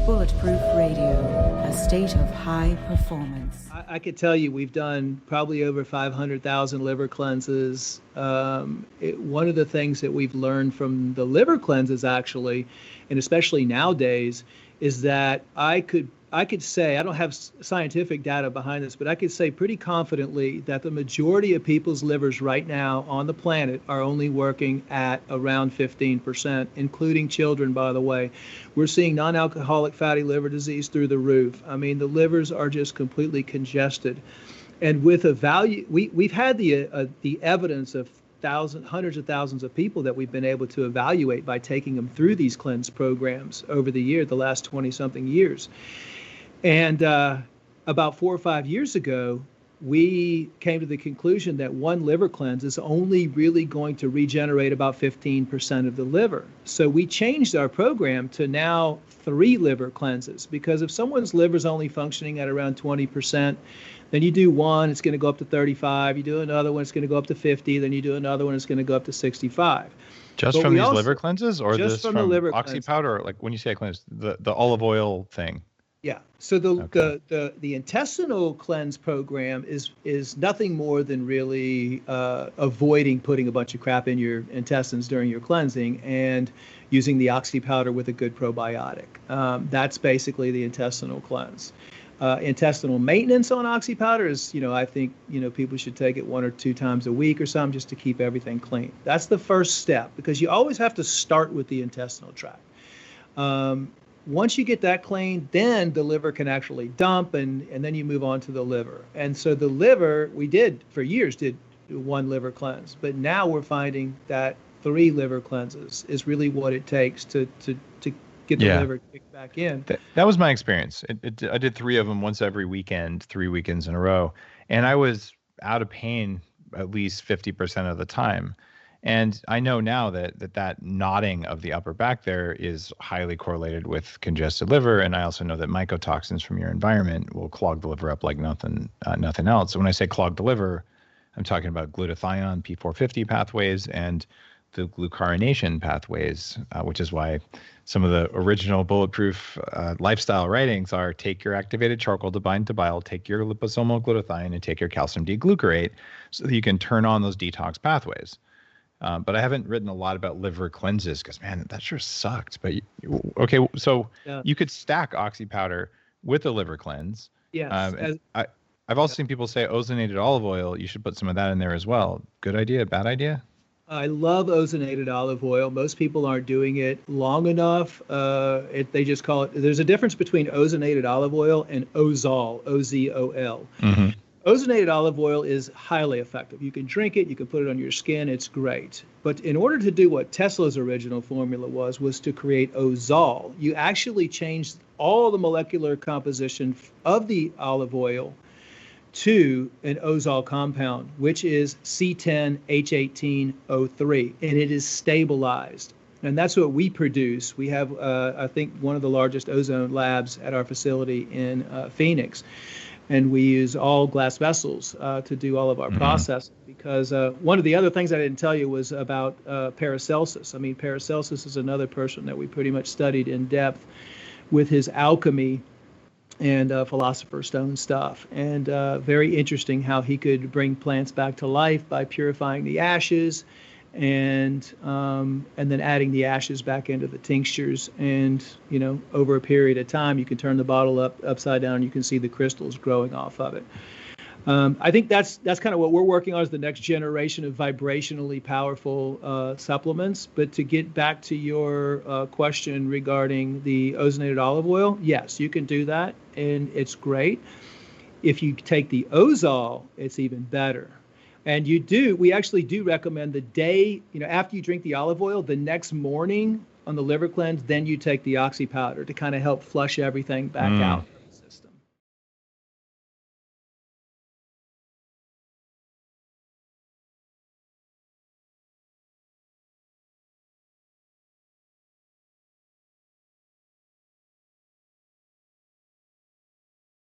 Bulletproof Radio, a state of high performance. I could tell you we've done probably over 500,000 liver cleanses. One of the things that we've learned from the liver cleanses actually, and especially nowadays, is that I could say, I don't have scientific data behind this, but I could say pretty confidently that the majority of people's livers right now on the planet are only working at around 15%, including children, by the way. We're seeing non-alcoholic fatty liver disease through the roof. I mean, the livers are just completely congested. And with a value, we've had the evidence of hundreds of thousands of people that we've been able to evaluate by taking them through these cleanse programs over the last 20-something years. And about 4 or 5 years ago, we came to the conclusion that one liver cleanse is only really going to regenerate about 15% of the liver. So we changed our program to now 3 liver cleanses, because if someone's liver is only functioning at around 20%, then you do one, it's going to go up to 35. You do another one, it's going to go up to 50. Then you do another one, it's going to go up to 65. Just from these liver cleanses, or just this from from the liver oxy cleanse. powder? Like when you say a cleanse, the olive oil thing. Yeah. So the intestinal cleanse program is nothing more than really avoiding putting a bunch of crap in your intestines during your cleansing and using the oxy powder with a good probiotic. That's basically the intestinal cleanse. Intestinal maintenance on oxy powder is, I think, people should take it 1 or 2 times a week or something just to keep everything clean. That's the first step, because you always have to start with the intestinal tract. Once you get that clean, then the liver can actually dump, and then you move on to the liver. And so the liver, we for years did 1 liver cleanse, but now we're finding that 3 liver cleanses is really what it takes to get the liver kicked back in. That was my experience. I did 3 of them once every weekend, 3 weekends in a row, and I was out of pain at least 50% of the time. And I know now that knotting of the upper back there is highly correlated with congested liver. And I also know that mycotoxins from your environment will clog the liver up like nothing else. So when I say clog the liver, I'm talking about glutathione, P450 pathways, and the glucuronation pathways, which is why some of the original Bulletproof lifestyle writings are: take your activated charcoal to bind to bile, take your liposomal glutathione, and take your calcium D-glucarate, so that you can turn on those detox pathways. But I haven't written a lot about liver cleanses because, man, that sure sucked. But you could stack oxy powder with a liver cleanse. Yes. I've also seen people say ozonated olive oil. You should put some of that in there as well. Good idea? Bad idea? I love ozonated olive oil. Most people aren't doing it long enough. They just call it. There's a difference between ozonated olive oil and Ozol, O-Z-O-L. Mm-hmm. Ozonated olive oil is highly effective. You can drink it, you can put it on your skin, it's great. But in order to do what Tesla's original formula was to create Ozol, you actually changed all the molecular composition of the olive oil to an Ozol compound, which is C10H18O3, and it is stabilized. And that's what we produce. We have, I think, one of the largest ozone labs at our facility in Phoenix. And we use all glass vessels to do all of our processing, because one of the other things I didn't tell you was about Paracelsus. I mean, Paracelsus is another person that we pretty much studied in depth with his alchemy and Philosopher's Stone stuff. And very interesting how he could bring plants back to life by purifying the ashes and then adding the ashes back into the tinctures. And, over a period of time, you can turn the bottle upside down and you can see the crystals growing off of it. I think that's kind of what we're working on, is the next generation of vibrationally powerful supplements. But to get back to your question regarding the ozonated olive oil, yes, you can do that, and it's great. If you take the Ozol, it's even better. And we actually do recommend the day, after you drink the olive oil, the next morning on the liver cleanse, then you take the oxy powder to kind of help flush everything back out.